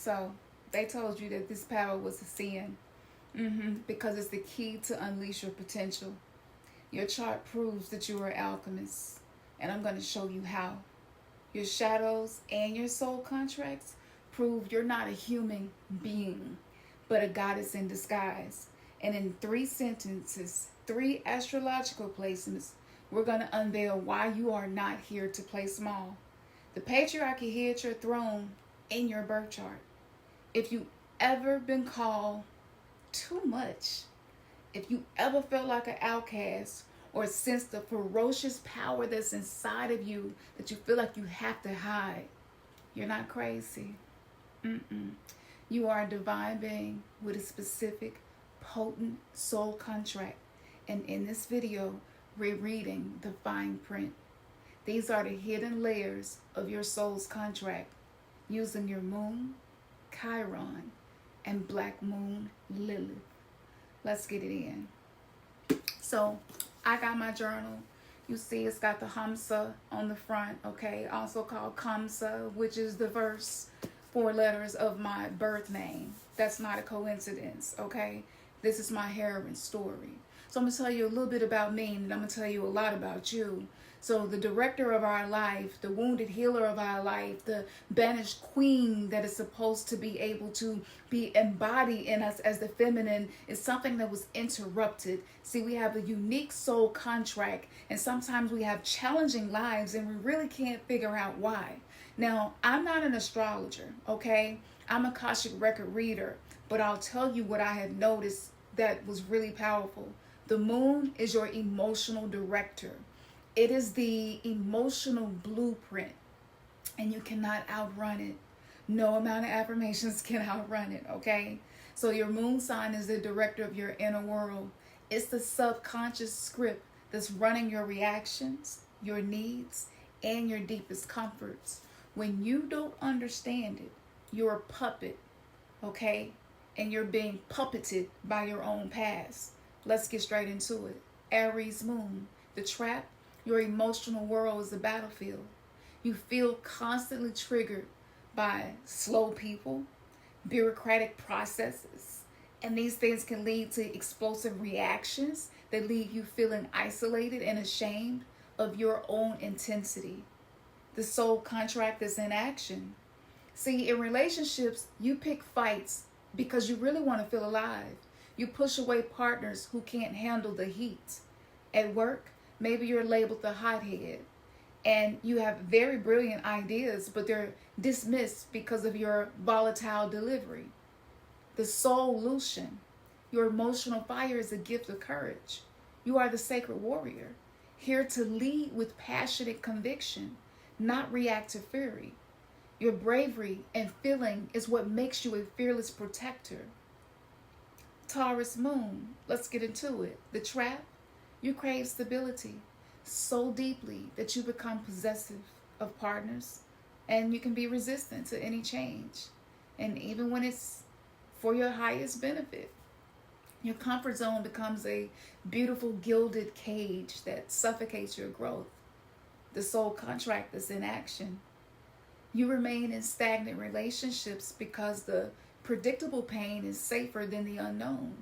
So they told you that this power was a sin. Because it's the key to unleash your potential. Your chart proves that you are an alchemist, and I'm going to show you how. Your shadows and your soul contracts prove you're not a human being, but a goddess in disguise. And in 3 sentences, 3 astrological placements, we're going to unveil why you are not here to play small. The patriarchy here at your throne in your birth chart. If you ever been called too much, if you ever felt like an outcast or sensed the ferocious power that's inside of you that you feel like you have to hide, you're not crazy. You are a divine being with a specific, potent soul contract. And in this video, we're reading the fine print. These are the hidden layers of your soul's contract using your moon, Chiron, and Black Moon Lilith. Let's get it in. So I got my journal. You see it's got the Khamsin on the front, okay? Also called Khamsin, which is the first 4 letters of my birth name. That's not a coincidence, okay? This is my heroine story. So I'm going to tell you a little bit about me, and I'm going to tell you a lot about you. So the director of our life, the wounded healer of our life, the banished queen that is supposed to be able to be embodied in us as the feminine is something that was interrupted. See, we have a unique soul contract, and sometimes we have challenging lives and we really can't figure out why. Now, I'm not an astrologer, okay? I'm a Akashic record reader, but I'll tell you what I have noticed that was really powerful. The moon is your emotional director. It is the emotional blueprint, and you cannot outrun it. No amount of affirmations can outrun it, okay? So your moon sign is the director of your inner world. It's the subconscious script that's running your reactions, your needs, and your deepest comforts. When you don't understand it, you're a puppet, okay? And you're being puppeted by your own past. Let's get straight into it. Aries moon, the trap. Your emotional world is a battlefield. You feel constantly triggered by slow people, bureaucratic processes, and these things can lead to explosive reactions that leave you feeling isolated and ashamed of your own intensity. The soul contract is in action. See, in relationships, you pick fights because you really want to feel alive. You push away partners who can't handle the heat. At work, maybe you're labeled the hothead, and you have very brilliant ideas, but they're dismissed because of your volatile delivery. The solution, your emotional fire is a gift of courage. You are the sacred warrior, here to lead with passionate conviction, not reactive fury. Your bravery and feeling is what makes you a fearless protector. Taurus moon, let's get into it. The trap, you crave stability so deeply that you become possessive of partners, and you can be resistant to any change. And even when it's for your highest benefit, your comfort zone becomes a beautiful gilded cage that suffocates your growth. The soul contract is in action. You remain in stagnant relationships because the predictable pain is safer than the unknown.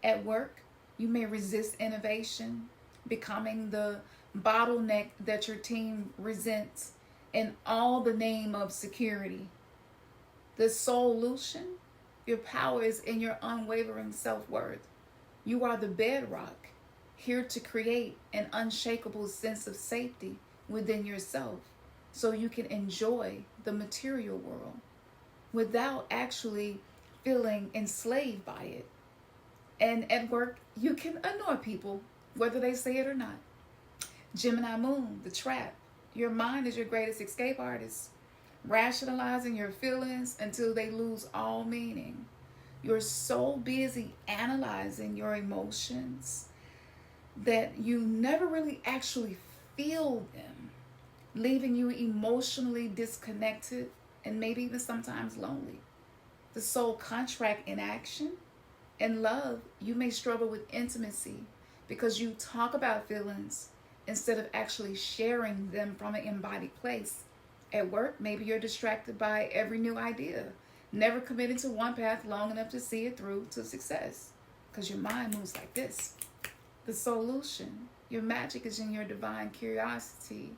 At work, you may resist innovation, becoming the bottleneck that your team resents, in all the name of security. The solution, your power is in your unwavering self-worth. You are the bedrock, here to create an unshakable sense of safety within yourself so you can enjoy the material world without actually feeling enslaved by it. And at work, you can annoy people, whether they say it or not. Gemini moon, the trap. Your mind is your greatest escape artist, rationalizing your feelings until they lose all meaning. You're so busy analyzing your emotions that you never really actually feel them, leaving you emotionally disconnected and maybe even sometimes lonely. The soul contract in action. In love, you may struggle with intimacy because you talk about feelings instead of actually sharing them from an embodied place. At work, maybe you're distracted by every new idea never committing to one path long enough to see it through to success, because your mind moves like this. The solution. Your magic is in your divine curiosity.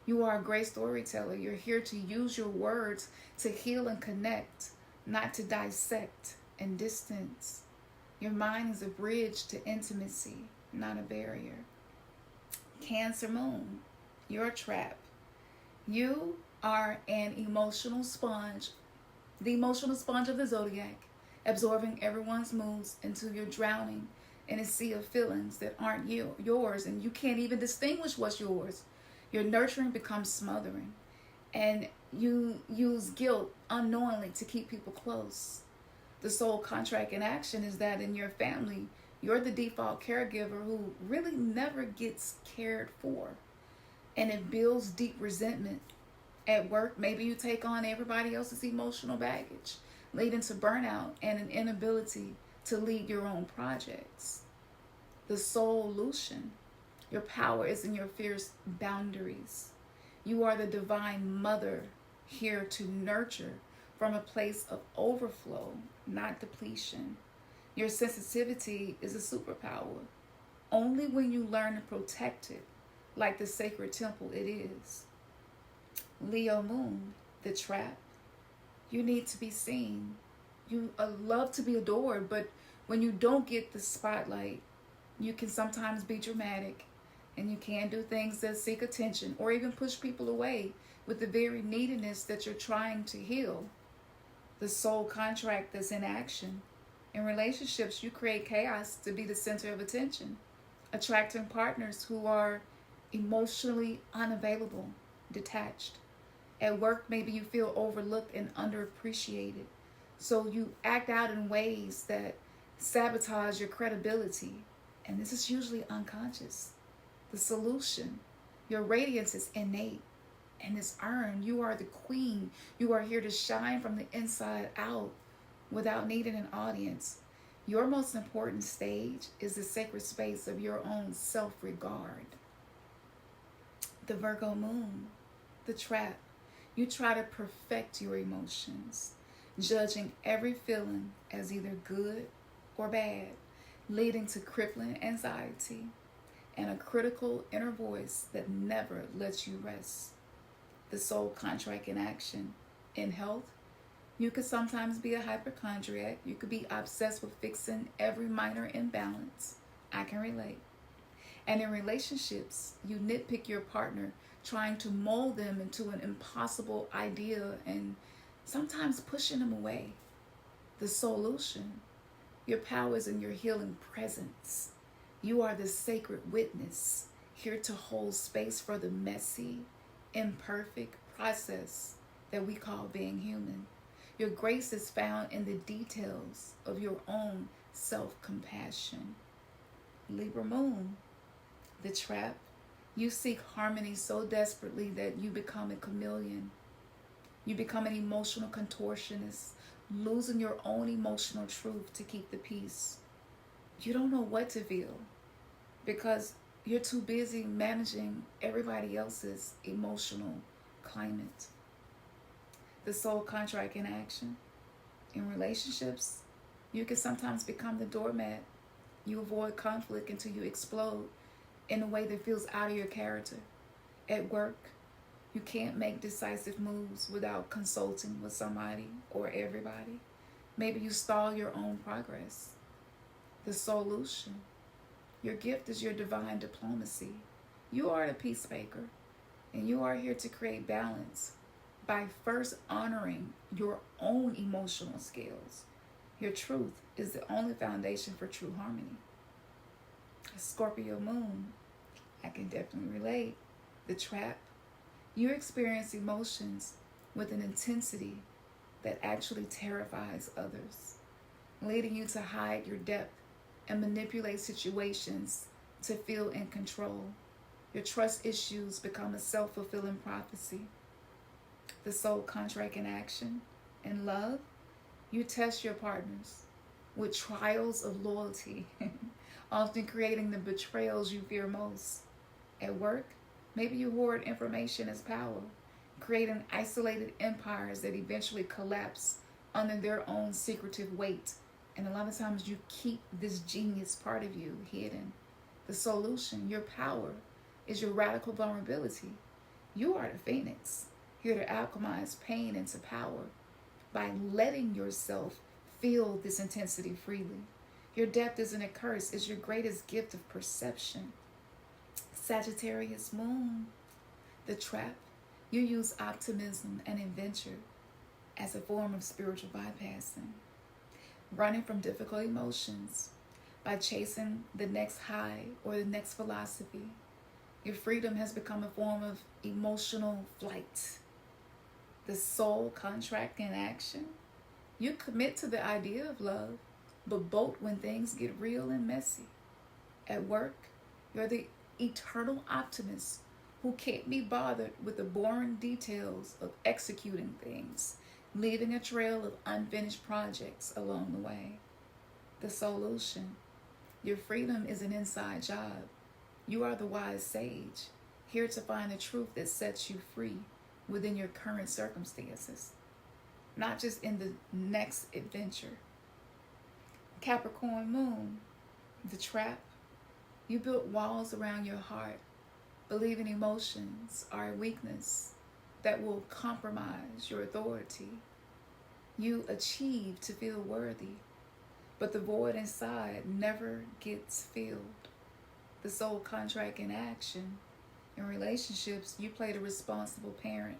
You are a great storyteller. You're here to use your words to heal and connect, not to dissect and distance. Your mind is a bridge to intimacy, not a barrier. Cancer Moon. You're a trap. You are an emotional sponge, the emotional sponge of the zodiac, absorbing everyone's moods until you're drowning in a sea of feelings that aren't yours, and you can't even distinguish what's yours. Your nurturing becomes smothering, and you use guilt unknowingly to keep people close. The soul contract in action is that in your family, you're the default caregiver who really never gets cared for, and it builds deep resentment. At work, maybe you take on everybody else's emotional baggage, leading to burnout and an inability to lead your own projects. The solution. Your power is in your fierce boundaries. You are the divine mother, here to nurture from a place of overflow, not depletion. Your sensitivity is a superpower. Only when you learn to protect it, like the sacred temple it is. Leo Moon, the trap. You need to be seen. You love to be adored, but when you don't get the spotlight, you can sometimes be dramatic, and you can do things that seek attention or even push people away with the very neediness that you're trying to heal. The soul contract that's in action. In relationships, you create chaos to be the center of attention, attracting partners who are emotionally unavailable, detached. At work, maybe you feel overlooked and underappreciated, so you act out in ways that sabotage your credibility, and this is usually unconscious. The solution. Your radiance is innate and is earned. You are the queen. You are here to shine from the inside out without needing an audience. Your most important stage is the sacred space of your own self-regard. The Virgo Moon, the trap. You try to perfect your emotions, judging every feeling as either good or bad, leading to crippling anxiety and a critical inner voice that never lets you rest. The soul contract in action. In health, you could sometimes be a hypochondriac. You could be obsessed with fixing every minor imbalance. I can relate. And in relationships, you nitpick your partner, trying to mold them into an impossible idea and sometimes pushing them away. The solution. Your power is in your healing presence. You are the sacred witness, here to hold space for the messy, imperfect process that we call being human. Your grace is found in the details of your own self-compassion. Libra Moon, the trap. You seek harmony so desperately that you become a chameleon. You become an emotional contortionist, losing your own emotional truth to keep the peace. You don't know what to feel because you're too busy managing everybody else's emotional climate. The soul contract in action. In relationships, you can sometimes become the doormat. You avoid conflict until you explode in a way that feels out of your character. At work, you can't make decisive moves without consulting with somebody or everybody. Maybe you stall your own progress. The solution. Your gift is your divine diplomacy. You are the peacemaker, and you are here to create balance by first honoring your own emotional skills. Your truth is the only foundation for true harmony. Scorpio Moon, I can definitely relate. The trap. You experience emotions with an intensity that actually terrifies others, leading you to hide your depth and manipulate situations to feel in control. Your trust issues become a self-fulfilling prophecy. The soul contract in action. In love, you test your partners with trials of loyalty, often creating the betrayals you fear most. At work, maybe you hoard information as power, creating isolated empires that eventually collapse under their own secretive weight. And a lot of times you keep this genius part of you hidden. The solution, your power, is your radical vulnerability. You are the phoenix, here to alchemize pain into power by letting yourself feel this intensity freely. Your depth isn't a curse, it's your greatest gift of perception. Sagittarius Moon, the trap. You use optimism and adventure as a form of spiritual bypassing, running from difficult emotions by chasing the next high or the next philosophy. Your freedom has become a form of emotional flight. The soul contract in action. You commit to the idea of love, but bolt when things get real and messy. At work, you're the eternal optimist who can't be bothered with the boring details of executing things, leaving a trail of unfinished projects along the way. The solution. Your freedom is an inside job. You are the wise sage, here to find the truth that sets you free within your current circumstances, not just in the next adventure. Capricorn Moon, the trap. You built walls around your heart, believing emotions are a weakness that will compromise your authority. You achieve to feel worthy, but the void inside never gets filled. The soul contract in action. In relationships, you play the responsible parent,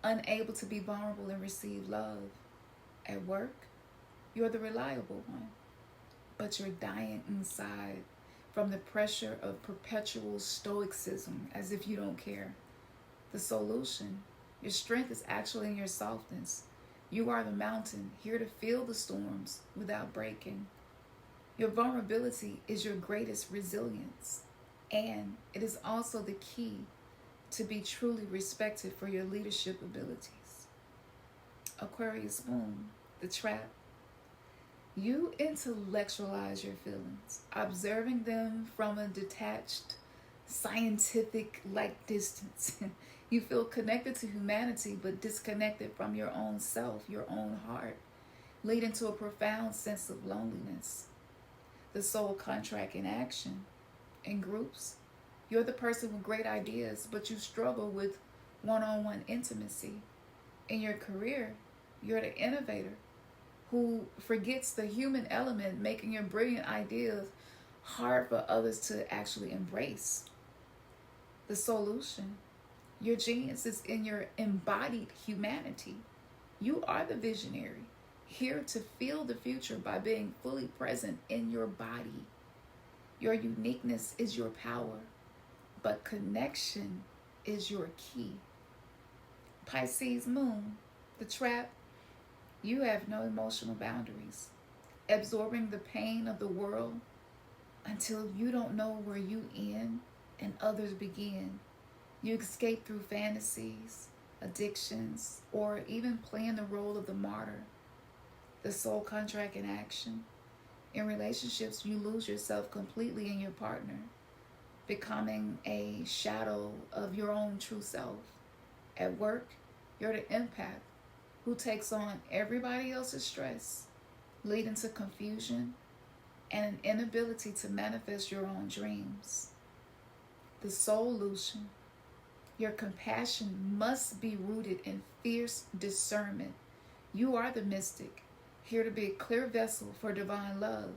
unable to be vulnerable and receive love. At work, you're the reliable one, but you're dying inside from the pressure of perpetual stoicism, as if you don't care. The solution. Your strength is actually in your softness. You are the mountain, here to feel the storms without breaking. Your vulnerability is your greatest resilience, and it is also the key to be truly respected for your leadership abilities. Aquarius Moon, the trap. You intellectualize your feelings, observing them from a detached, scientific-like distance. You feel connected to humanity, but disconnected from your own self, your own heart, leading to a profound sense of loneliness. The soul contract in action. In groups, you're the person with great ideas, but you struggle with one-on-one intimacy. In your career, you're the innovator who forgets the human element, making your brilliant ideas hard for others to actually embrace. The solution. Your genius is in your embodied humanity. You are the visionary, here to feel the future by being fully present in your body. Your uniqueness is your power, but connection is your key. Pisces Moon, the trap. You have no emotional boundaries, absorbing the pain of the world until you don't know where you end and others begin. You escape through fantasies, addictions, or even playing the role of the martyr. The soul contract in action. In relationships, you lose yourself completely in your partner, becoming a shadow of your own true self. At work, you're the empath who takes on everybody else's stress, leading to confusion and an inability to manifest your own dreams. The solution. Your compassion must be rooted in fierce discernment. You are the mystic, here to be a clear vessel for divine love,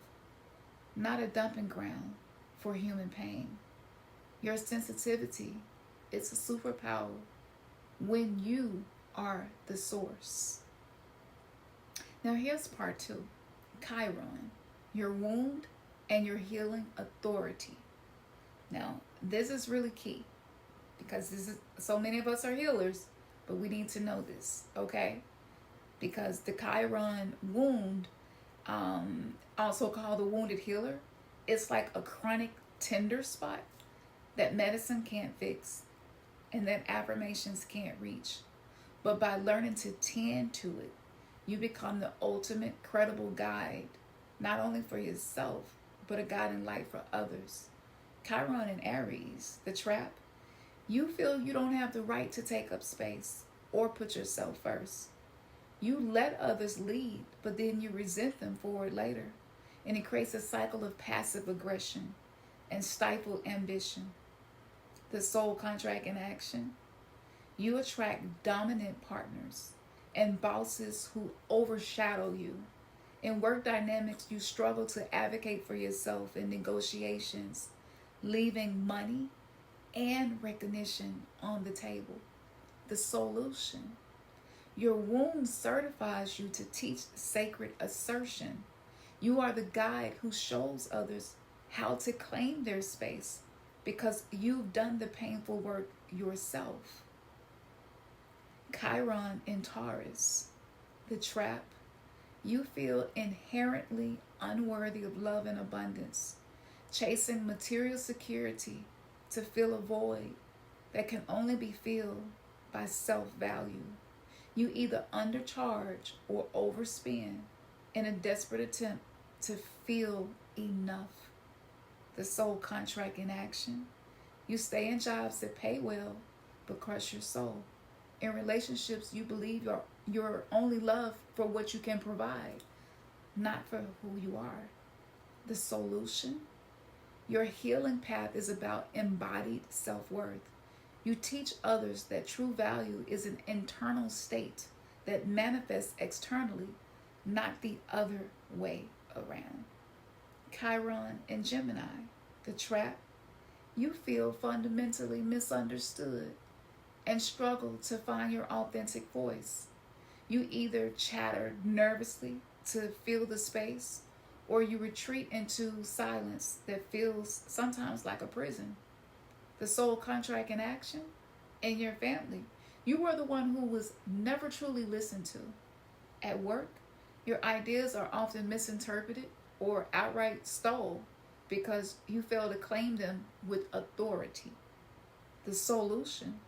not a dumping ground for human pain. Your sensitivity is a superpower when you are the source. Now here's part 2. Chiron, your wound and your healing authority. Now, this is really key because so many of us are healers, but we need to know this, okay? Because the Chiron wound, also called the wounded healer, it's like a chronic tender spot that medicine can't fix and that affirmations can't reach. But by learning to tend to it, you become the ultimate credible guide, not only for yourself, but a guiding light for others. Chiron in Aries, the trap. You feel you don't have the right to take up space or put yourself first. You let others lead, but then you resent them for it later. And it creates a cycle of passive aggression and stifled ambition. The soul contract in action. You attract dominant partners and bosses who overshadow you. In work dynamics, you struggle to advocate for yourself in negotiations, leaving money and recognition on the table. The solution. Your womb certifies you to teach sacred assertion. You are the guide who shows others how to claim their space because you've done the painful work yourself. Chiron in Taurus, the trap. You feel inherently unworthy of love and abundance, chasing material security to fill a void that can only be filled by self-value. You either undercharge or overspend in a desperate attempt to feel enough. The soul contract in action. You stay in jobs that pay well but crush your soul. In relationships, you believe you're only loved for what you can provide, not for who you are. The solution. Your healing path is about embodied self-worth. You teach others that true value is an internal state that manifests externally, not the other way around. Chiron in Gemini, the trap. You feel fundamentally misunderstood and struggle to find your authentic voice. You either chatter nervously to fill the space, or you retreat into silence that feels sometimes like a prison. The soul contract in action. In your family, you are the one who was never truly listened to. At work, your ideas are often misinterpreted or outright stole because you fail to claim them with authority. The solution.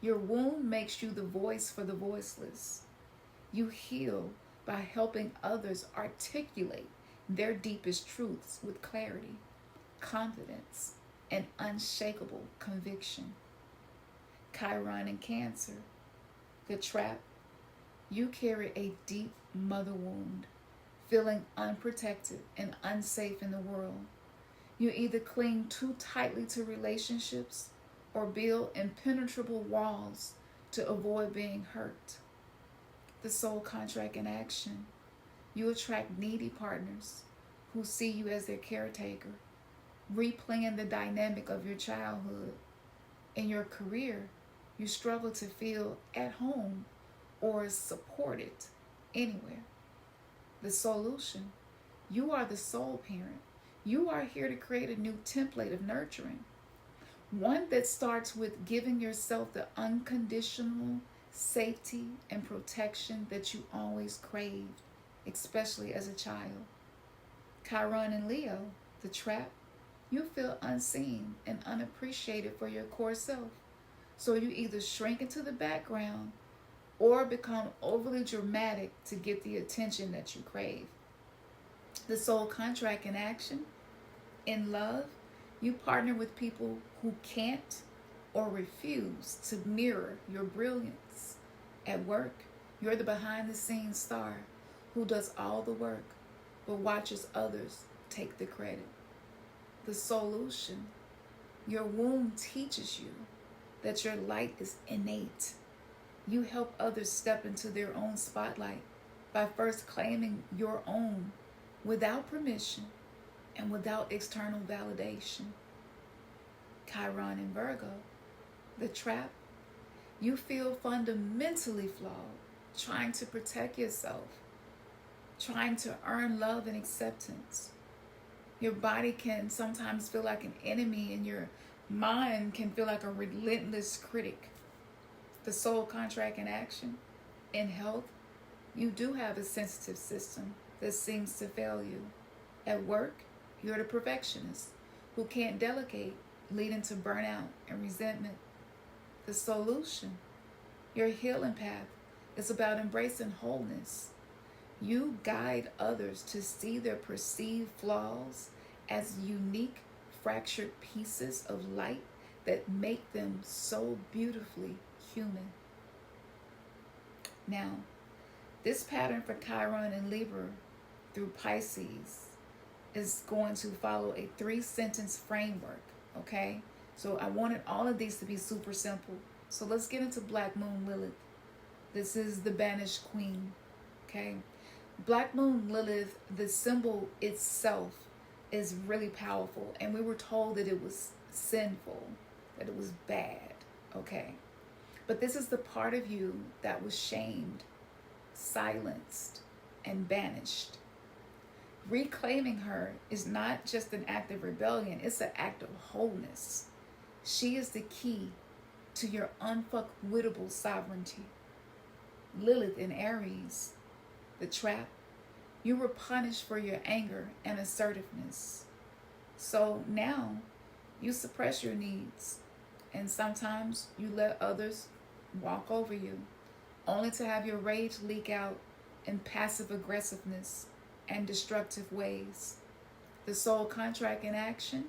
Your wound makes you the voice for the voiceless. You heal by helping others articulate their deepest truths with clarity, confidence, and unshakable conviction. Chiron in Cancer, the trap. You carry a deep mother wound, feeling unprotected and unsafe in the world. You either cling too tightly to relationships or build impenetrable walls to avoid being hurt. The soul contract in action. You attract needy partners who see you as their caretaker, replaying the dynamic of your childhood. In your career, you struggle to feel at home or supported anywhere. The solution. You are the soul parent. You are here to create a new template of nurturing. One that starts with giving yourself the unconditional safety and protection that you always craved, especially as a child. Chiron in Leo, the trap. You feel unseen and unappreciated for your core self. So you either shrink into the background or become overly dramatic to get the attention that you crave. The soul contract in action. In love, you partner with people who can't or refuse to mirror your brilliance. At work, you're the behind-the-scenes star who does all the work but watches others take the credit. The solution. Your womb teaches you that your light is innate. You help others step into their own spotlight by first claiming your own without permission and without external validation. Chiron in Virgo, the trap. You feel fundamentally flawed, trying to protect yourself, trying to earn love and acceptance. Your body can sometimes feel like an enemy, and your mind can feel like a relentless critic. The soul contract in action. In health, you do have a sensitive system that seems to fail you. At work, you're the perfectionist who can't delegate, leading to burnout and resentment. The solution. Your healing path is about embracing wholeness. You guide others to see their perceived flaws as unique, fractured pieces of light that make them so beautifully human. Now, This pattern for Chiron and Libra through Pisces is going to follow a 3-sentence framework, okay? So I wanted all of these to be super simple. So let's get into Black Moon Lilith. This is the banished queen, okay? Black Moon Lilith, the symbol itself is really powerful. And we were told that it was sinful, that it was bad, okay? But this is the part of you that was shamed, silenced, and banished. Reclaiming her is not just an act of rebellion, it's an act of wholeness. She is the key to your unfuckwittable sovereignty. Lilith in Aries, the trap. You were punished for your anger and assertiveness. So now you suppress your needs, and sometimes you let others walk over you, only to have your rage leak out in passive aggressiveness and destructive ways. The soul contract in action.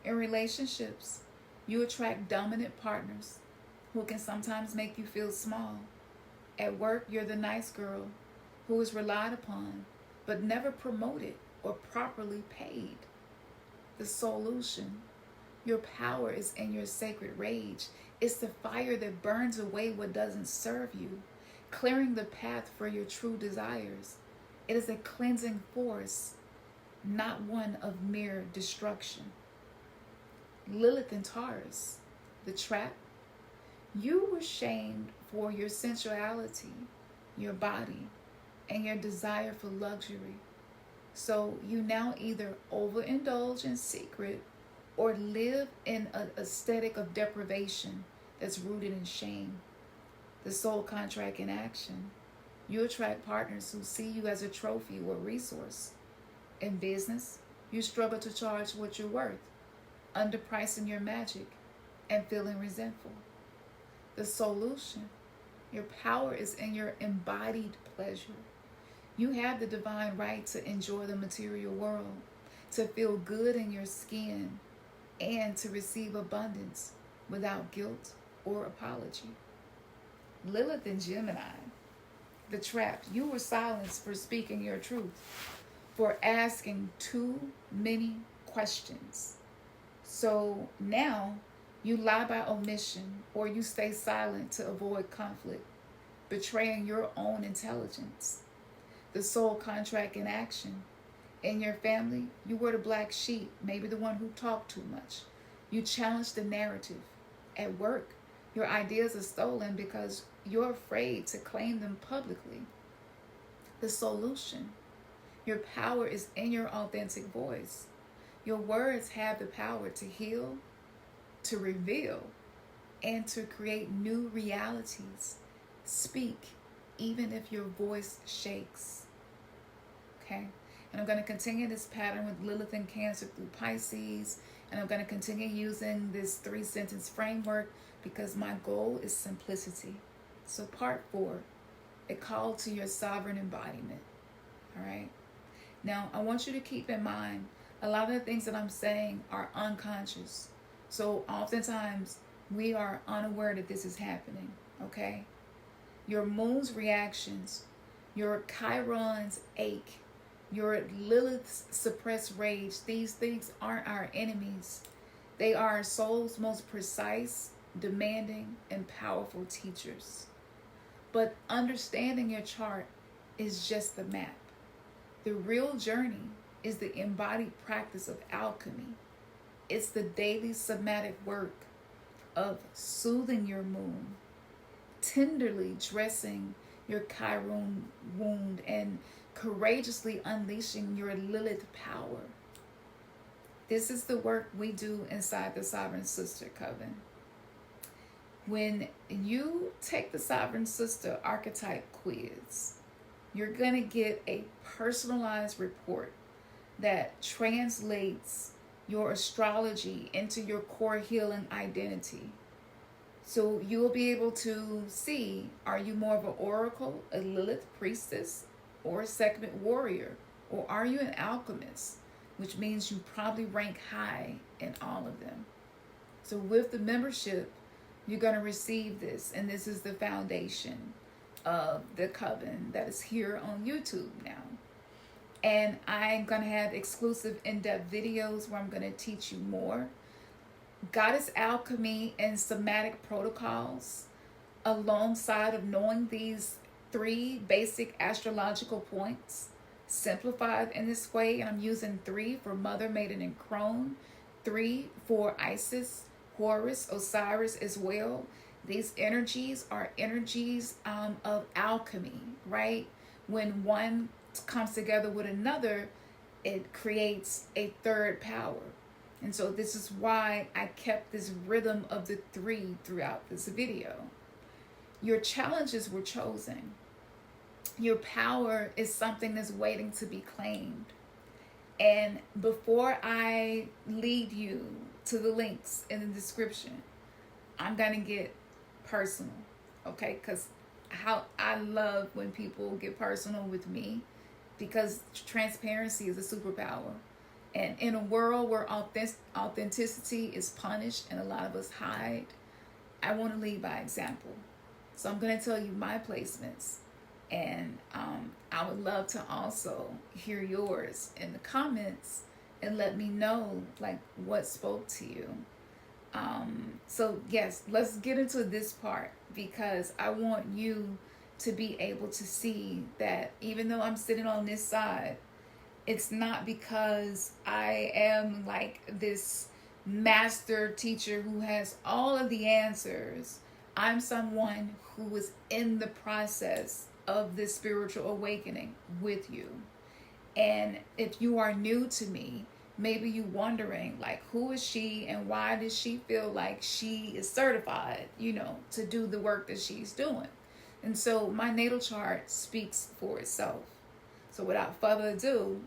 In relationships, you attract dominant partners who can sometimes make you feel small. At work, you're the nice girl who is relied upon but never promoted or properly paid. The solution. Your power is in your sacred rage. It's the fire that burns away what doesn't serve you, clearing the path for your true desires. It is a cleansing force, not one of mere destruction. Lilith and Taurus, the trap. You were shamed for your sensuality, your body, and your desire for luxury. So you now either overindulge in secret or live in an aesthetic of deprivation that's rooted in shame. The soul contract in action. You attract partners who see you as a trophy or resource. In business, you struggle to charge what you're worth, underpricing your magic and feeling resentful. The solution. Your power is in your embodied pleasure. You have the divine right to enjoy the material world, to feel good in your skin, and to receive abundance without guilt or apology. Lilith and Gemini, the trap. You were silenced for speaking your truth, for asking too many questions. So now you lie by omission, or you stay silent to avoid conflict, betraying your own intelligence. The soul contract in action. In your family, you were the black sheep, maybe the one who talked too much. You challenged the narrative. At work, your ideas are stolen because you're afraid to claim them publicly. The solution. Your power is in your authentic voice. Your words have the power to heal, to reveal, and to create new realities. Speak, even if your voice shakes. Okay? And I'm going to continue this pattern with Lilith and Cancer through Pisces. And I'm going to continue using this 3-sentence framework because my goal is simplicity. So part 4, a call to your sovereign embodiment. All right? Now, I want you to keep in mind, a lot of the things that I'm saying are unconscious. So oftentimes, we are unaware that this is happening. Okay? Your moon's reactions, your Chiron's ache, your Lilith's suppressed rage, these things aren't our enemies. They are our soul's most precise, demanding, and powerful teachers. But understanding your chart is just the map. The real journey is the embodied practice of alchemy. It's the daily somatic work of soothing your moon, tenderly dressing your Chiron wound, and courageously unleashing your Lilith power. This is the work we do inside the Sovereign Sister Coven. When you take the Sovereign Sister archetype quiz, you're going to get a personalized report that translates your astrology into your core healing identity. So you will be able to see, are you more of an oracle, a Lilith priestess, or a segment warrior? Or are you an alchemist, which means you probably rank high in all of them. So with the membership, you're going to receive this, and this is the foundation. of the coven that is here on YouTube now. And I'm going to have exclusive in-depth videos where I'm going to teach you more. Goddess alchemy and somatic protocols, alongside of knowing these 3 basic astrological points, simplified in this way. And I'm using 3 for Mother, Maiden, and Crone, 3 for Isis, Horus, Osiris as well. These energies are energies of alchemy, right? When one comes together with another, it creates a third power. And so this is why I kept this rhythm of the 3 throughout this video. Your challenges were chosen. Your power is something that's waiting to be claimed. And before I lead you to the links in the description, I'm going to get personal, okay? Because how I love when people get personal with me, because transparency is a superpower. And in a world where authenticity is punished and a lot of us hide, I want to lead by example. So I'm going to tell you my placements. And I would love to also hear yours in the comments and let me know like what spoke to you. So yes, let's get into this part, because I want you to be able to see that even though I'm sitting on this side, it's not because I am like this master teacher who has all of the answers. I'm someone who is in the process of this spiritual awakening with you. And if you are new to me, maybe you wondering like, who is she and why does she feel like she is certified, you know, to do the work that she's doing? And so my natal chart speaks for itself. So without further ado,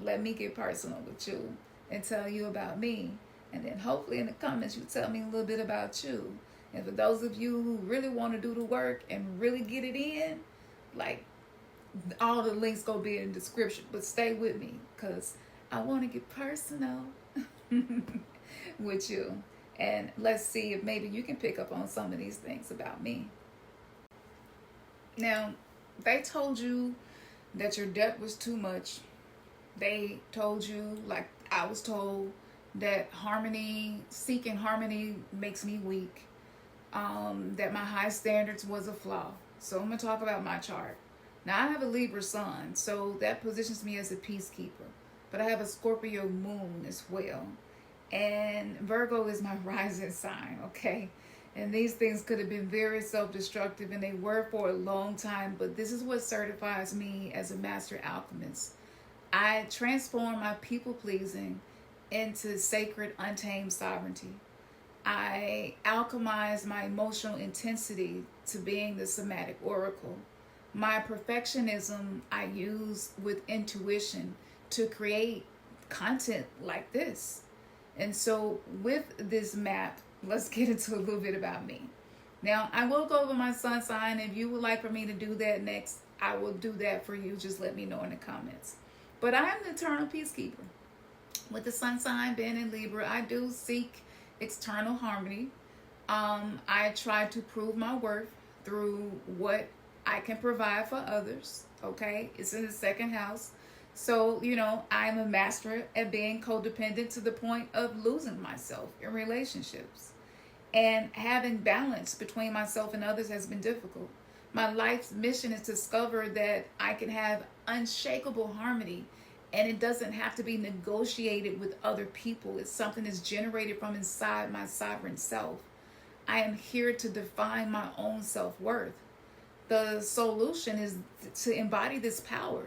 let me get personal with you and tell you about me. And then hopefully in the comments, you tell me a little bit about you. And for those of you who really want to do the work and really get it in, like, all the links gonna be in the description. But stay with me, because I want to get personal with you. And let's see if maybe you can pick up on some of these things about me. Now, they told you that your debt was too much. They told you, like I was told, that seeking harmony makes me weak. That my high standards was a flaw. So I'm going to talk about my chart. Now, I have a Libra Sun, so that positions me as a peacekeeper. But I have a Scorpio Moon as well. And Virgo is my rising sign, okay? And these things could have been very self-destructive, and they were for a long time. But this is what certifies me as a master alchemist. I transform my people-pleasing into sacred, untamed sovereignty. I alchemize my emotional intensity to being the Somatic Oracle. My perfectionism I use with intuition to create content like this. And so with this map, let's get into a little bit about me. Now, I will go over my sun sign. If you would like for me to do that next, I will do that for you. Just let me know in the comments. But I am the eternal peacekeeper. With the sun sign being in Libra, I do seek external harmony. I try to prove my worth through what I can provide for others. Okay, it's in the second house. So, you know, I'm a master at being codependent to the point of losing myself in relationships. And having balance between myself and others has been difficult. My life's mission is to discover that I can have unshakable harmony, and it doesn't have to be negotiated with other people. It's something that's generated from inside my sovereign self. I am here to define my own self-worth. The solution is to embody this power,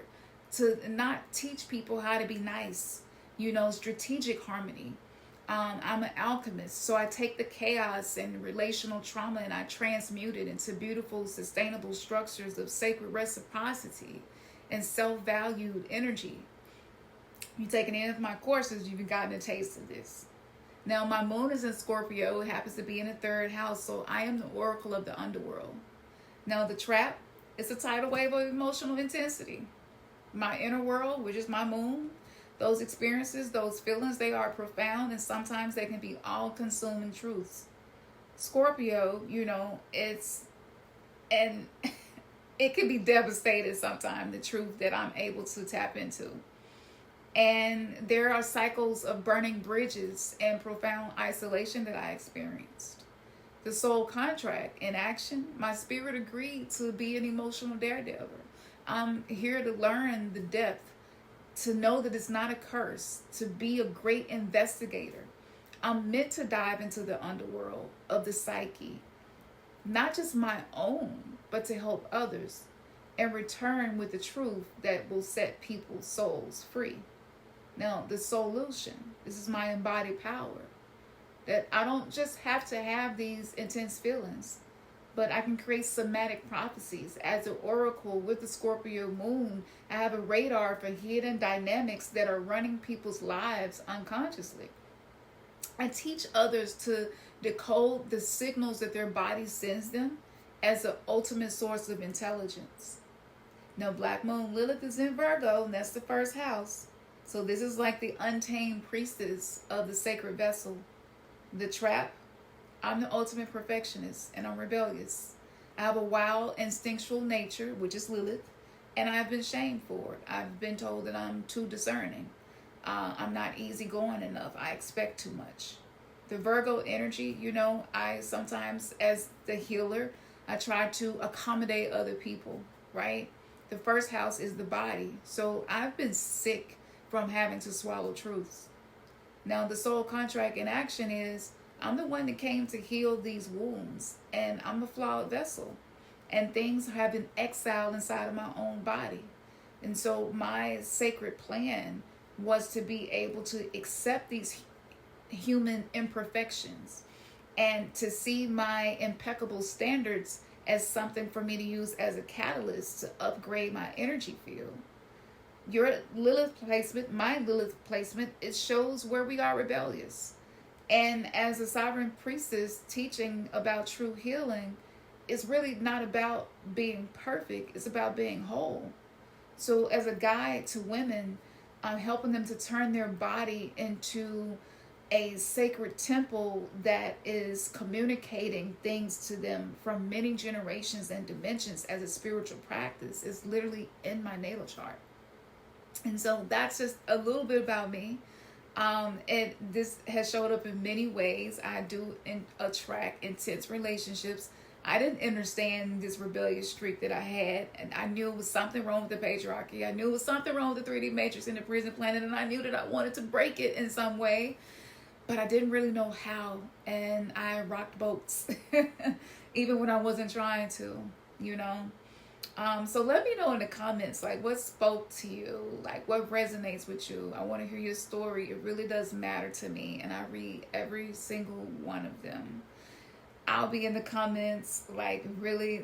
to not teach people how to be nice, you know, strategic harmony. I'm an alchemist, so I take the chaos and relational trauma and I transmute it into beautiful, sustainable structures of sacred reciprocity and self-valued energy. You've taken any of my courses, you've gotten a taste of this. Now, my moon is in Scorpio. It happens to be in the third house, so I am the oracle of the underworld. Now, the trap is a tidal wave of emotional intensity. My inner world, which is my moon, those experiences, those feelings, they are profound, and sometimes they can be all-consuming truths. Scorpio, you know, it's, and it can be devastating sometimes, the truth that I'm able to tap into. And there are cycles of burning bridges and profound isolation that I experienced. The soul contract in action, my spirit agreed to be an emotional daredevil. I'm here to learn the depth, to know that it's not a curse, to be a great investigator. I'm meant to dive into the underworld of the psyche, not just my own, but to help others and return with the truth that will set people's souls free. Now, the solution, this is my embodied power, that I don't just have to have these intense feelings, but I can create somatic prophecies. As an oracle with the Scorpio Moon, I have a radar for hidden dynamics that are running people's lives unconsciously. I teach others to decode the signals that their body sends them as the ultimate source of intelligence. Now, Black Moon Lilith is in Virgo, and that's the first house. So this is like the untamed priestess of the sacred vessel. The trap, I'm the ultimate perfectionist, and I'm rebellious. I have a wild, instinctual nature, which is Lilith, and I've been shamed for it. I've been told that I'm too discerning. I'm not easygoing enough. I expect too much. The Virgo energy, I sometimes, as the healer, I try to accommodate other people, right? The first house is the body. So I've been sick from having to swallow truths. Now, the soul contract in action is, I'm the one that came to heal these wounds, and I'm a flawed vessel, and things have been exiled inside of my own body. And so my sacred plan was to be able to accept these human imperfections and to see my impeccable standards as something for me to use as a catalyst to upgrade my energy field. Your Lilith placement, my Lilith placement, it shows where we are rebellious. And as a sovereign priestess teaching about true healing, it's really not about being perfect. It's about being whole. So as a guide to women, I'm helping them to turn their body into a sacred temple that is communicating things to them from many generations and dimensions as a spiritual practice. It's literally in my natal chart. And so that's just a little bit about me. This has showed up in many ways. I do attract intense relationships. I didn't understand this rebellious streak that I had, and I knew it was something wrong with the patriarchy. I knew it was something wrong with the 3D matrix and the prison planet, and I knew that I wanted to break it in some way, but I didn't really know how, and I rocked boats, even when I wasn't trying to, So let me know in the comments, like, what spoke to you, like what resonates with you. I want to hear your story. It really does matter to me, and I read every single one of them. I'll be in the comments, I really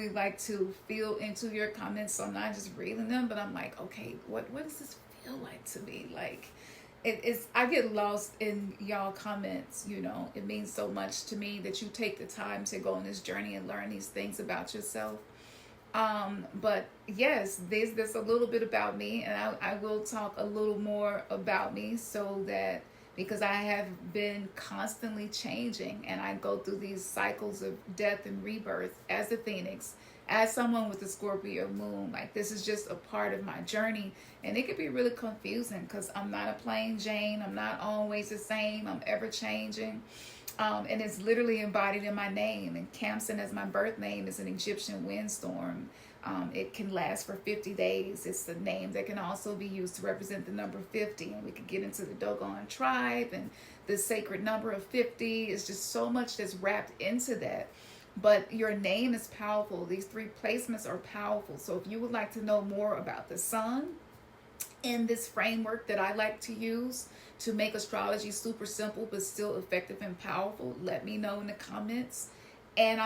like to feel into your comments. So I'm not just reading them, but I'm like, okay, what does this feel like to me? Like, I get lost in y'all comments, It means so much to me that you take the time to go on this journey and learn these things about yourself. But yes, there's a little bit about me, and I will talk a little more about me, so that, because I have been constantly changing, and I go through these cycles of death and rebirth as a phoenix, as someone with the Scorpio moon. Like, this is just a part of my journey, and it can be really confusing because I'm not a plain Jane. I'm not always the same. I'm ever changing. And it's literally embodied in my name. And Khamsin, as my birth name, is an Egyptian windstorm. It can last for 50 days. It's the name that can also be used to represent the number 50. And we could get into the Dogon tribe and the sacred number of 50. It's just so much that's wrapped into that. But your name is powerful. These 3 placements are powerful. So if you would like to know more about the sun in this framework that I like to use to make astrology super simple but still effective and powerful, let me know in the comments. And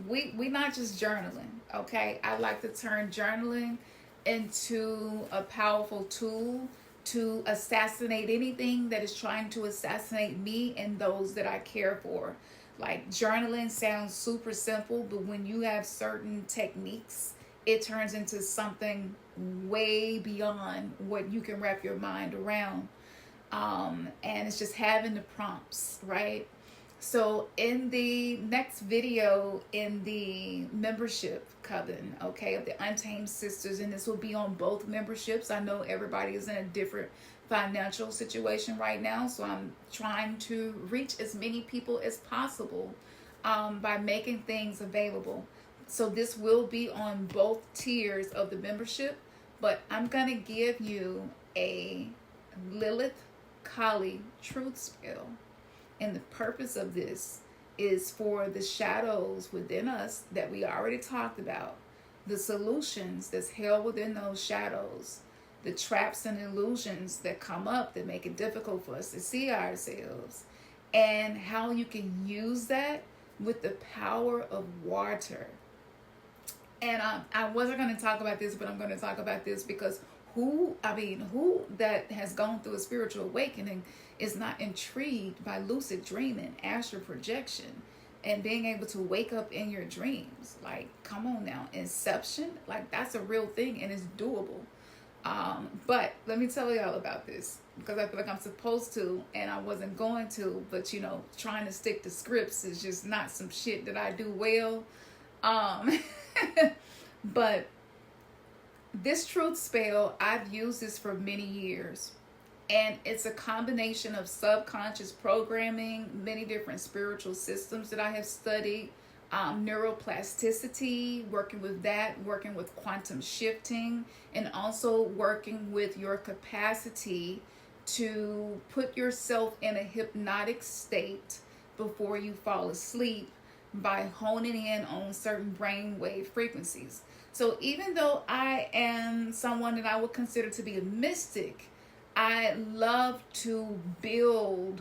we not just journaling, okay? I like to turn journaling into a powerful tool to assassinate anything that is trying to assassinate me and those that I care for. Like, journaling sounds super simple, but when you have certain techniques, it turns into something way beyond what you can wrap your mind around. And it's just having the prompts, right? So in the next video in the membership coven, okay, of the Untamed Sisters, and this will be on both memberships. I know everybody is in a different financial situation right now, so I'm trying to reach as many people as possible by making things available. So this will be on both tiers of the membership, but I'm going to give you a Lilith Kali truth spell. And the purpose of this is for the shadows within us that we already talked about, the solutions that's held within those shadows, the traps and illusions that come up that make it difficult for us to see ourselves, and how you can use that with the power of water. And I wasn't going to talk about this, but I'm going to talk about this because who that has gone through a spiritual awakening is not intrigued by lucid dreaming, astral projection, and being able to wake up in your dreams? Like, come on now, inception, like that's a real thing and it's doable. But let me tell y'all about this because I feel like I'm supposed to and I wasn't going to, but you know, trying to stick to scripts is just not some shit that I do well. But this truth spell, I've used this for many years, and it's a combination of subconscious programming, many different spiritual systems that I have studied, neuroplasticity, working with that, working with quantum shifting, and also working with your capacity to put yourself in a hypnotic state before you fall asleep by honing in on certain brainwave frequencies. So even though I am someone that I would consider to be a mystic, I love to build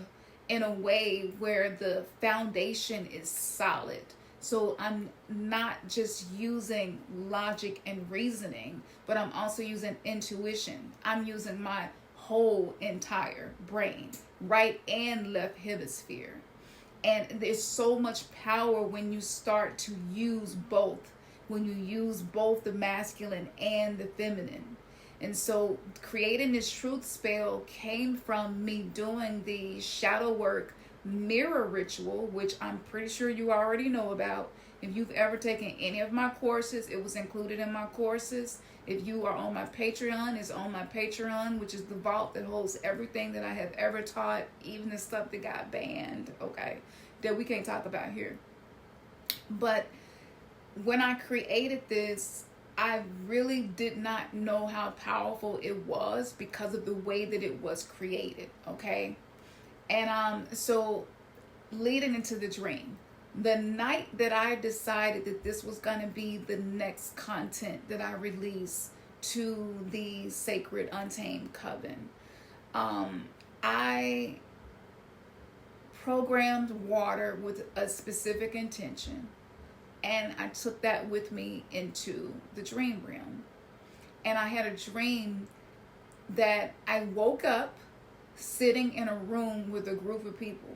in a way where the foundation is solid. So I'm not just using logic and reasoning, but I'm also using intuition. I'm using my whole entire brain, right and left hemisphere. And there's so much power when you start to use both, when you use both the masculine and the feminine. And so creating this truth spell came from me doing the shadow work mirror ritual, which I'm pretty sure you already know about. If you've ever taken any of my courses, it was included in my courses. If you are on my Patreon, it's on my Patreon, which is the vault that holds everything that I have ever taught, even the stuff that got banned, okay, that we can't talk about here. But when I created this, I really did not know how powerful it was because of the way that it was created, okay? And so leading into the dream, the night that I decided that this was going to be the next content that I release to the Sacred Untamed Coven, I programmed water with a specific intention. And I took that with me into the dream realm. And I had a dream that I woke up sitting in a room with a group of people.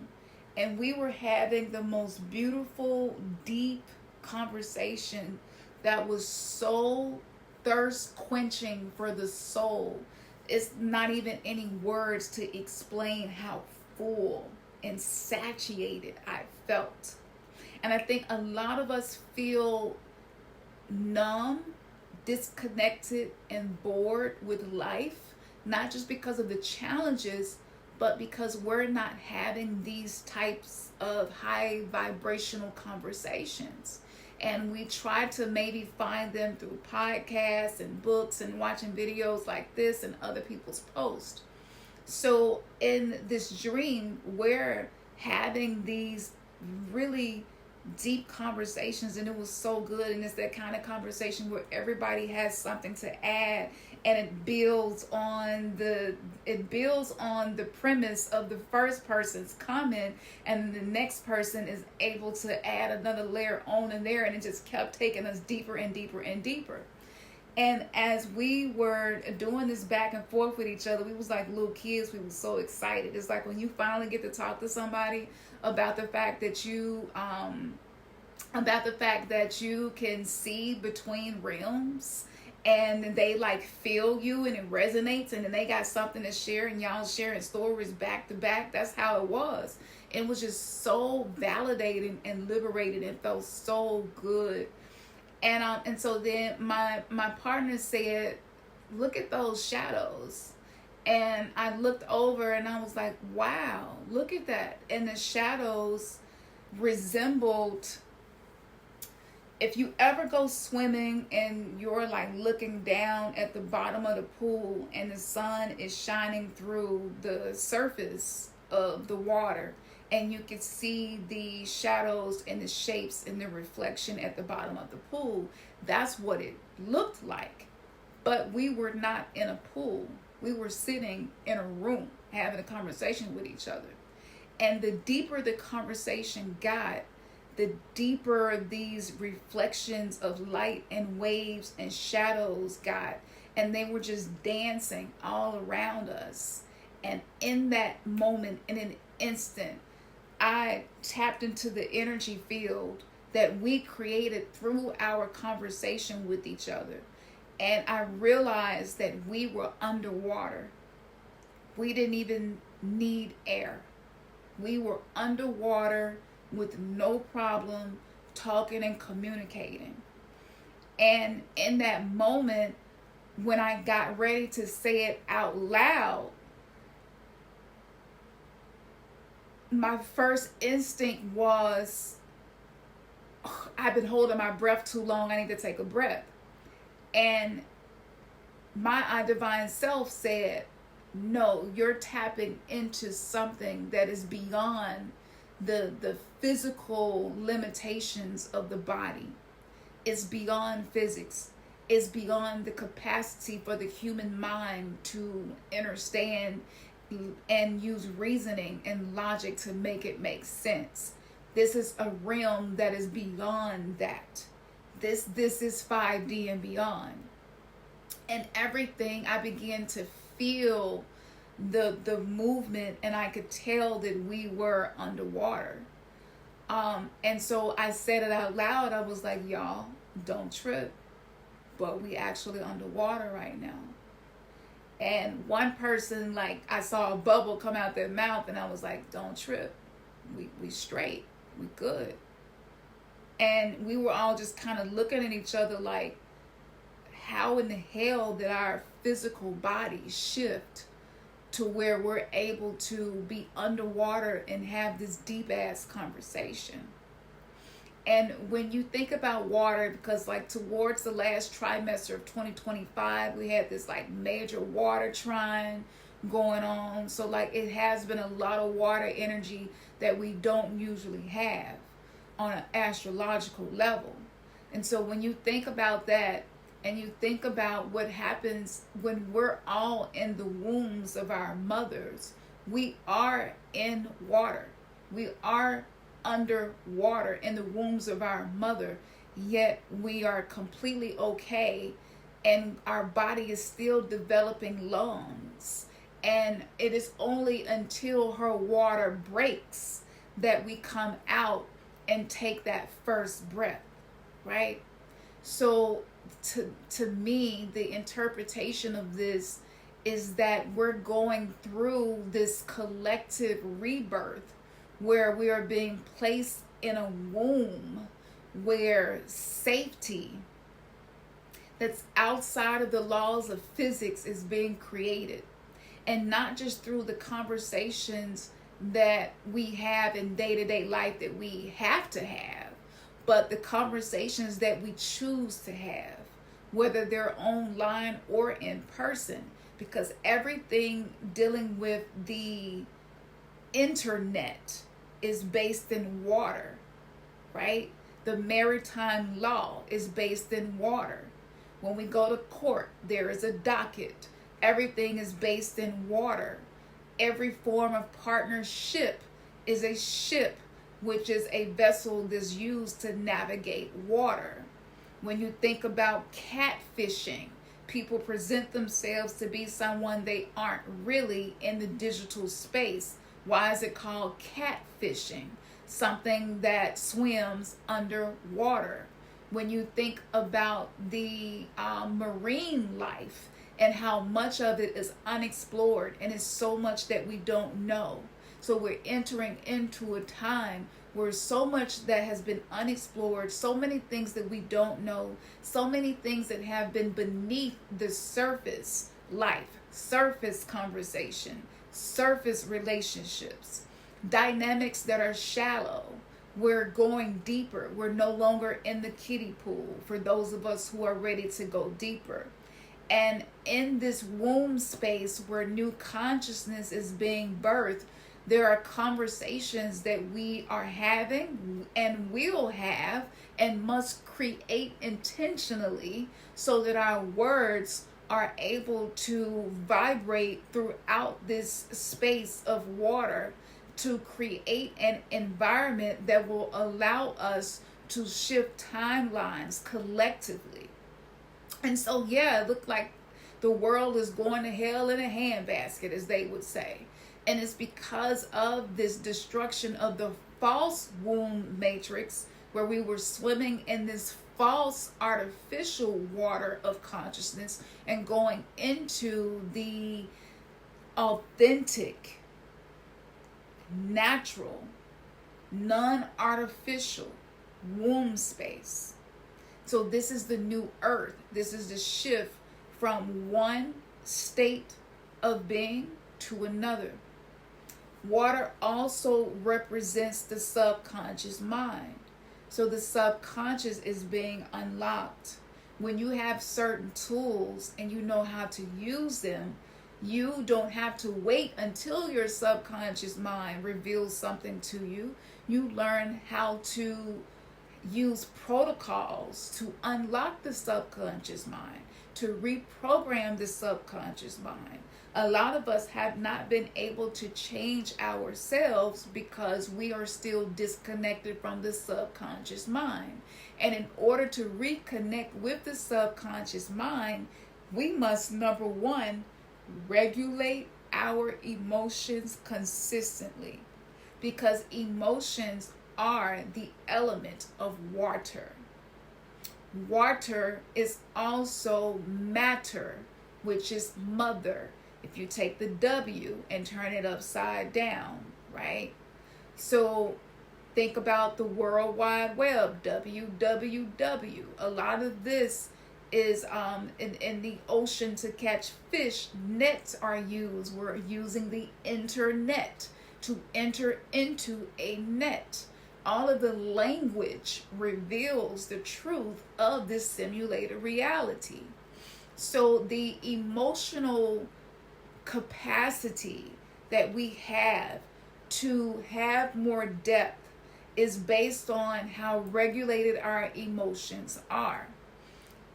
And we were having the most beautiful, deep conversation that was so thirst quenching for the soul. It's not even any words to explain how full and satiated I felt. And I think a lot of us feel numb, disconnected, and bored with life, not just because of the challenges, but because we're not having these types of high vibrational conversations. And we try to maybe find them through podcasts and books and watching videos like this and other people's posts. So in this dream, we're having these really deep conversations, and it was so good. And it's that kind of conversation where everybody has something to add, and it builds on the premise of the first person's comment, and the next person is able to add another layer on in there, and it just kept taking us deeper and deeper and deeper. And as we were doing this back and forth with each other, we was like little kids. We were so excited. It's like when you finally get to talk to somebody about the fact that you can see between realms, and they like feel you and it resonates, and then they got something to share, and y'all sharing stories back to back. That's how it was. It was just so validating and liberating. It felt so good. And so then my partner said, look at those shadows. And I looked over and I was like, wow, look at that. And the shadows resembled, if you ever go swimming and you're like looking down at the bottom of the pool and the sun is shining through the surface of the water, and you can see the shadows and the shapes and the reflection at the bottom of the pool, that's what it looked like. But we were not in a pool. We were sitting in a room having a conversation with each other. And the deeper the conversation got, the deeper these reflections of light and waves and shadows got. And they were just dancing all around us. And in that moment, in an instant, I tapped into the energy field that we created through our conversation with each other. And I realized that we were underwater. We didn't even need air. We were underwater with no problem talking and communicating. And in that moment, when I got ready to say it out loud, my first instinct was, oh, I've been holding my breath too long. I need to take a breath. And my divine self said, no, you're tapping into something that is beyond the physical limitations of the body. It's beyond physics. It's beyond the capacity for the human mind to understand and use reasoning and logic to make it make sense. This is a realm that is beyond that. This is 5D and beyond. And everything, I began to feel the movement, and I could tell that we were underwater. And so I said it out loud. I was like, y'all, don't trip, but we actually underwater right now. And one person, like, I saw a bubble come out their mouth, and I was like, don't trip. We straight. We good. And we were all just kind of looking at each other like, how in the hell did our physical body shift to where we're able to be underwater and have this deep ass conversation? And when you think about water, because like towards the last trimester of 2025, we had this like major water trine going on. So like it has been a lot of water energy that we don't usually have on an astrological level. And so when you think about that, and you think about what happens when we're all in the wombs of our mothers, we are in water. We are underwater in the wombs of our mother, yet we are completely okay, and our body is still developing lungs. And it is only until her water breaks that we come out and take that first breath, right? So to me, the interpretation of this is that we're going through this collective rebirth where we are being placed in a womb where safety that's outside of the laws of physics is being created. And not just through the conversations that we have in day-to-day life that we have to have, but the conversations that we choose to have, whether they're online or in person, because everything dealing with the internet is based in water, right? The maritime law is based in water. When we go to court, there is a docket. Everything is based in water. Every form of partnership is a ship, which is a vessel that's used to navigate water. When you think about catfishing, people present themselves to be someone they aren't really in the digital space. Why is it called catfishing? Something that swims underwater. When you think about the marine life and how much of it is unexplored, and it's so much that we don't know. So we're entering into a time where so much that has been unexplored, so many things that we don't know, so many things that have been beneath the surface life, surface conversation, surface relationships, dynamics that are shallow. We're going deeper. We're no longer in the kiddie pool for those of us who are ready to go deeper. And in this womb space where new consciousness is being birthed, there are conversations that we are having and will have and must create intentionally so that our words are able to vibrate throughout this space of water to create an environment that will allow us to shift timelines collectively. And so, yeah, it looked like the world is going to hell in a handbasket, as they would say. And it's because of this destruction of the false womb matrix, where we were swimming in this false artificial water of consciousness and going into the authentic, natural, non-artificial womb space. So this is the new earth. This is the shift from one state of being to another. Water also represents the subconscious mind. So the subconscious is being unlocked. When you have certain tools and you know how to use them, you don't have to wait until your subconscious mind reveals something to you. You learn how to use protocols to unlock the subconscious mind, to reprogram the subconscious mind. A lot of us have not been able to change ourselves because we are still disconnected from the subconscious mind. And in order to reconnect with the subconscious mind, we must, number one, regulate our emotions consistently, because emotions are the element of water. Water is also matter, which is mother. If you take the W and turn it upside down, right? So think about the World Wide Web, WWW. A lot of this is in the ocean to catch fish. Nets are used. We're using the internet to enter into a net. All of the language reveals the truth of this simulated reality. So the emotional capacity that we have to have more depth is based on how regulated our emotions are.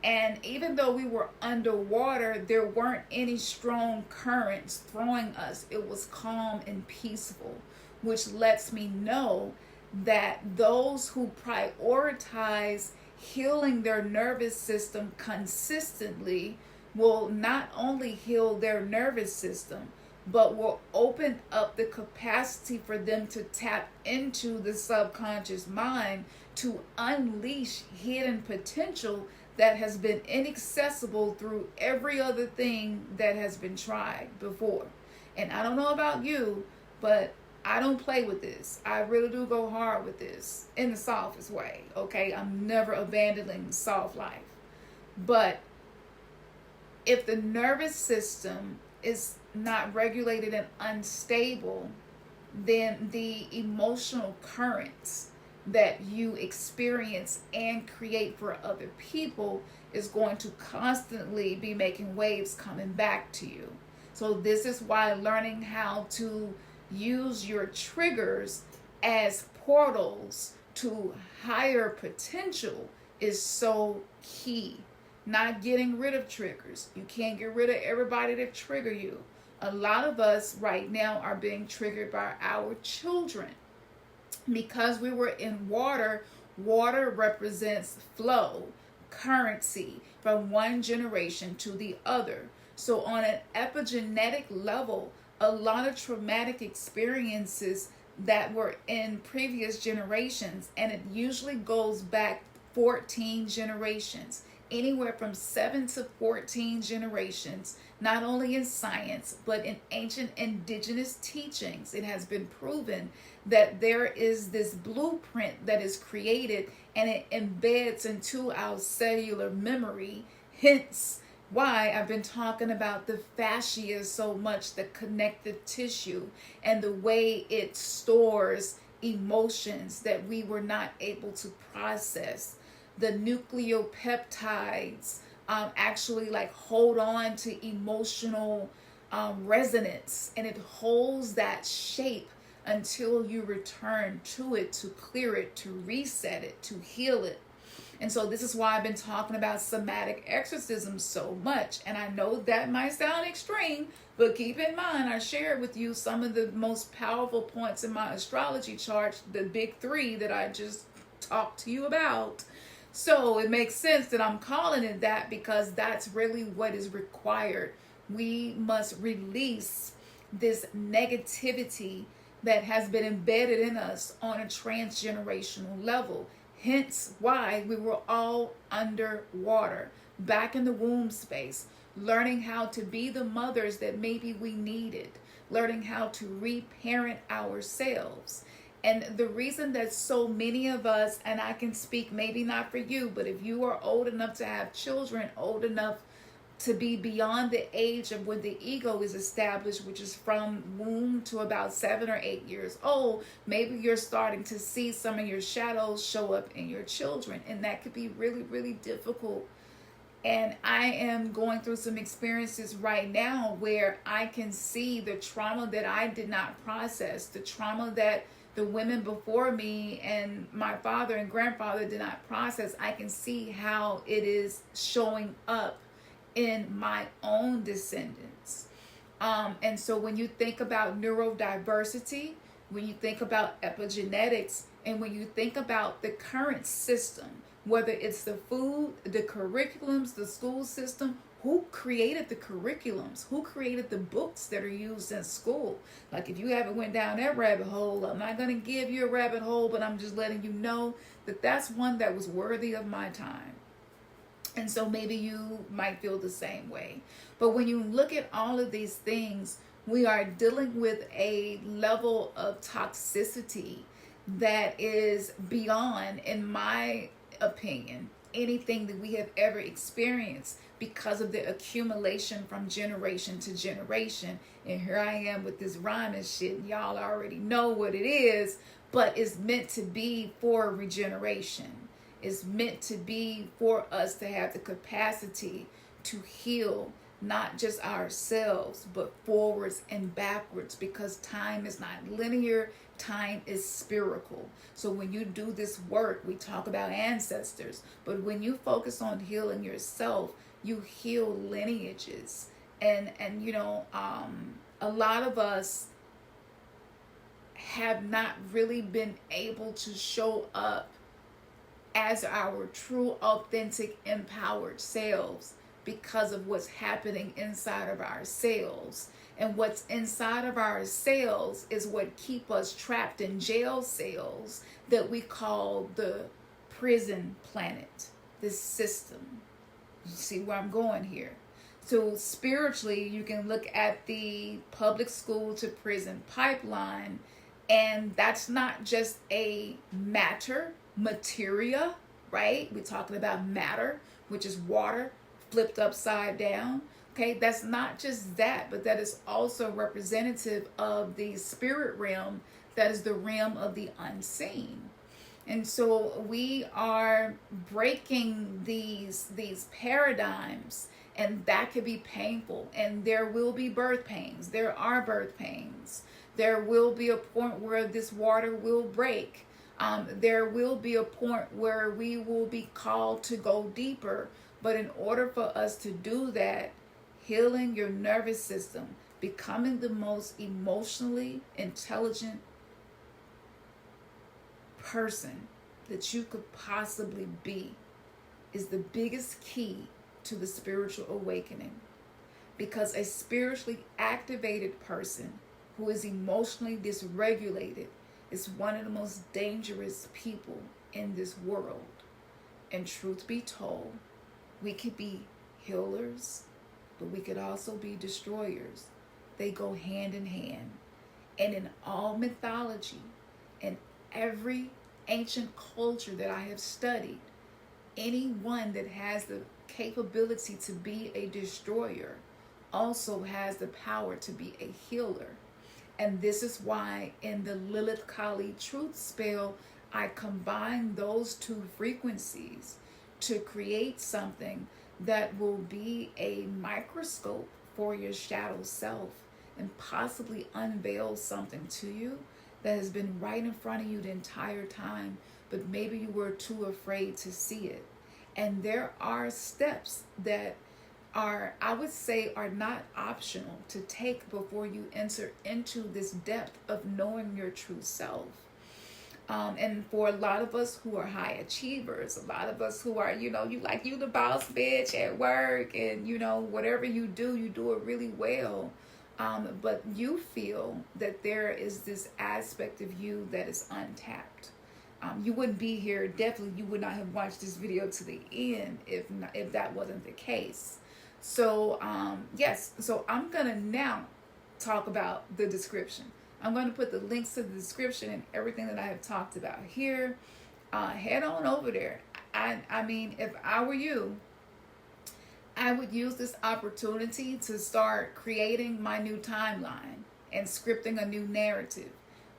And even though we were underwater, there weren't any strong currents throwing us. It was calm and peaceful, which lets me know that those who prioritize healing their nervous system consistently will not only heal their nervous system, but will open up the capacity for them to tap into the subconscious mind to unleash hidden potential that has been inaccessible through every other thing that has been tried before. And I don't know about you, but I don't play with this. I really do go hard with this in the softest way, okay? I'm never abandoning soft life. But if the nervous system is not regulated and unstable, then the emotional currents that you experience and create for other people is going to constantly be making waves coming back to you. So this is why learning how to use your triggers as portals to higher potential is so key. Not getting rid of triggers. You can't get rid of everybody that trigger you. A lot of us right now are being triggered by our children. Because we were in water, water represents flow, currency from one generation to the other. So on an epigenetic level, a lot of traumatic experiences that were in previous generations, and it usually goes back 14 generations, anywhere from 7 to 14 generations, not only in science, but in ancient indigenous teachings. It has been proven that there is this blueprint that is created and it embeds into our cellular memory. Hence why I've been talking about the fascia so much, the connective tissue, and the way it stores emotions that we were not able to process. The nucleopeptides actually like hold on to emotional resonance, and it holds that shape until you return to it, to clear it, to reset it, to heal it. And so this is why I've been talking about somatic exorcism so much. And I know that might sound extreme, but keep in mind, I shared with you some of the most powerful points in my astrology chart, the big 3 that I just talked to you about. So it makes sense that I'm calling it that, because that's really what is required. We must release this negativity that has been embedded in us on a transgenerational level. Hence why we were all underwater, back in the womb space, learning how to be the mothers that maybe we needed, learning how to reparent ourselves. And the reason that so many of us, and I can speak maybe not for you, but if you are old enough to have children, old enough to be beyond the age of when the ego is established, which is from womb to about 7 or 8 years old, maybe you're starting to see some of your shadows show up in your children, and that could be really, really difficult. And I am going through some experiences right now where I can see the trauma that I did not process, the trauma that the women before me and my father and grandfather did not process. I can see how it is showing up in my own descendants. And so when you think about neurodiversity, when you think about epigenetics, and when you think about the current system, whether it's the food, the curriculums, the school system, who created the curriculums? Who created the books that are used in school? Like, if you haven't went down that rabbit hole, I'm not going to give you a rabbit hole, but I'm just letting you know that that's one that was worthy of my time. And so maybe you might feel the same way. But when you look at all of these things, we are dealing with a level of toxicity that is beyond, in my opinion, anything that we have ever experienced, because of the accumulation from generation to generation. And here I am with this rhyming shit, and y'all already know what it is, but it's meant to be for regeneration. Is meant to be for us to have the capacity to heal not just ourselves, but forwards and backwards, because time is not linear, time is spherical. So when you do this work, we talk about ancestors, but when you focus on healing yourself, you heal lineages. And you know, a lot of us have not really been able to show up as our true, authentic, empowered selves because of what's happening inside of our cells. And what's inside of our cells is what keep us trapped in jail cells that we call the prison planet, this system. You see where I'm going here? So spiritually, you can look at the public school to prison pipeline, and that's not just a materia, right? We're talking about matter, which is water flipped upside down. Okay, that's not just that, but that is also representative of the spirit realm, that is the realm of the unseen. And so we are breaking these paradigms, and that could be painful. And there will be birth pains. There are birth pains. There will be a point where this water will break. There will be a point where we will be called to go deeper. But in order for us to do that, healing your nervous system, becoming the most emotionally intelligent person that you could possibly be, is the biggest key to the spiritual awakening. Because a spiritually activated person who is emotionally dysregulated is one of the most dangerous people in this world. And truth be told, We could be healers, but we could also be destroyers. They go hand in hand. And in all mythology and every ancient culture that I have studied, anyone that has the capability to be a destroyer also has the power to be a healer. And this is why in the Lilith Kali truth spell, I combine those two frequencies to create something that will be a microscope for your shadow self and possibly unveil something to you that has been right in front of you the entire time, but maybe you were too afraid to see it. And there are steps that are, I would say, are not optional to take before you enter into this depth of knowing your true self. And for a lot of us who are high achievers, a lot of us who are, you the boss bitch at work, and whatever you do it really well. But you feel that there is this aspect of you that is untapped. You wouldn't be here. Definitely, you would not have watched this video to the end if that wasn't the case. So, yes. So I'm going to now talk about the description. I'm going to put the links to the description and everything that I have talked about here. Head on over there. I mean, if I were you, I would use this opportunity to start creating my new timeline and scripting a new narrative.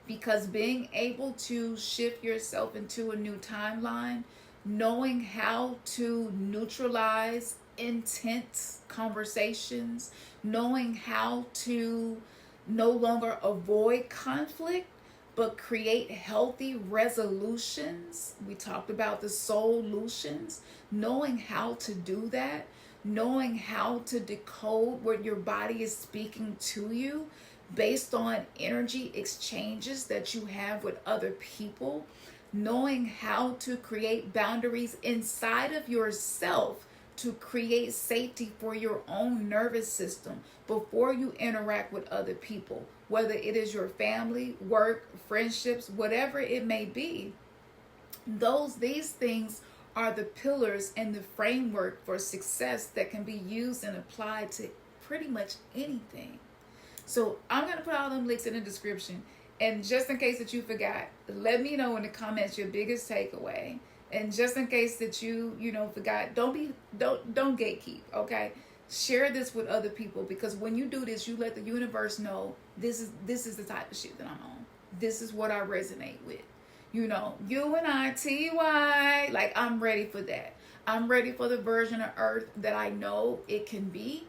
Because being able to shift yourself into a new timeline, knowing how to neutralize intense conversations, knowing how to no longer avoid conflict, but create healthy resolutions. We talked about the solutions. Knowing how to do that, knowing how to decode what your body is speaking to you based on energy exchanges that you have with other people, knowing how to create boundaries inside of yourself to create safety for your own nervous system before you interact with other people, whether it is your family, work, friendships, whatever it may be. These things are the pillars and the framework for success that can be used and applied to pretty much anything. So I'm going to put all them links in the description. And just in case that you forgot, let me know in the comments your biggest takeaway. And just in case that you forgot, don't gatekeep, okay? Share this with other people, because when you do this, you let the universe know this is the type of shit that I'm on. This is what I resonate with. UNITY, like I'm ready for that. I'm ready for the version of Earth that I know it can be.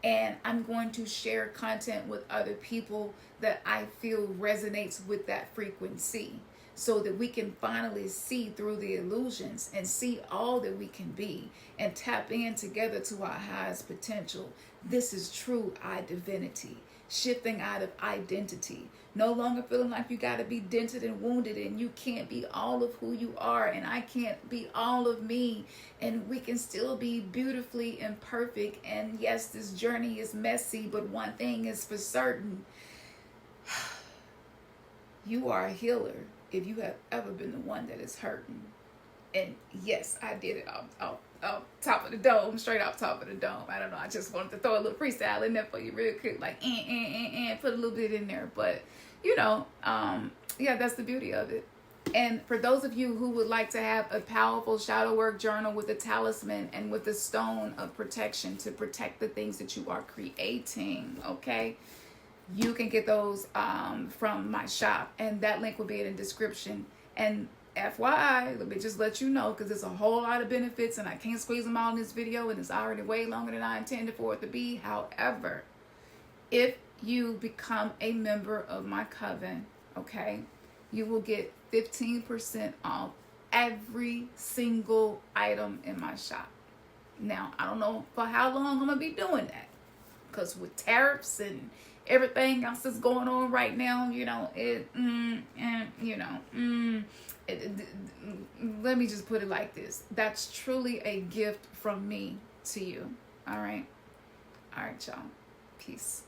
And I'm going to share content with other people that I feel resonates with that frequency, so that we can finally see through the illusions and see all that we can be and tap in together to our highest potential. This is true divinity, shifting out of identity, no longer feeling like you got to be dented and wounded and you can't be all of who you are and I can't be all of me, and we can still be beautifully imperfect. And yes, this journey is messy, but one thing is for certain, you are a healer if you have ever been the one that is hurting. And yes, I did it off top of the dome, straight off top of the dome. I don't know, I just wanted to throw a little freestyle in there for you real quick, like put a little bit in there. But yeah, that's the beauty of it. And for those of you who would like to have a powerful shadow work journal with a talisman and with a stone of protection to protect the things that you are creating, okay, you can get those from my shop, and that link will be in the description. And FYI, let me just let you know, because there's a whole lot of benefits and I can't squeeze them all in this video, and it's already way longer than I intended for it to be. However, if you become a member of my coven, okay, you will get 15% off every single item in my shop. Now, I don't know for how long I'm going to be doing that, because with tariffs and everything else that's going on right now, let me just put it like this. That's truly a gift from me to you. All right, y'all. Peace.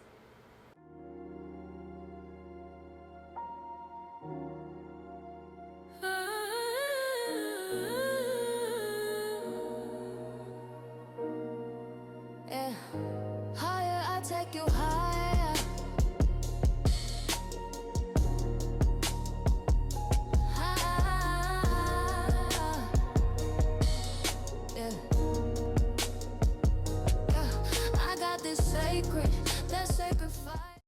sacred, that sacrifice.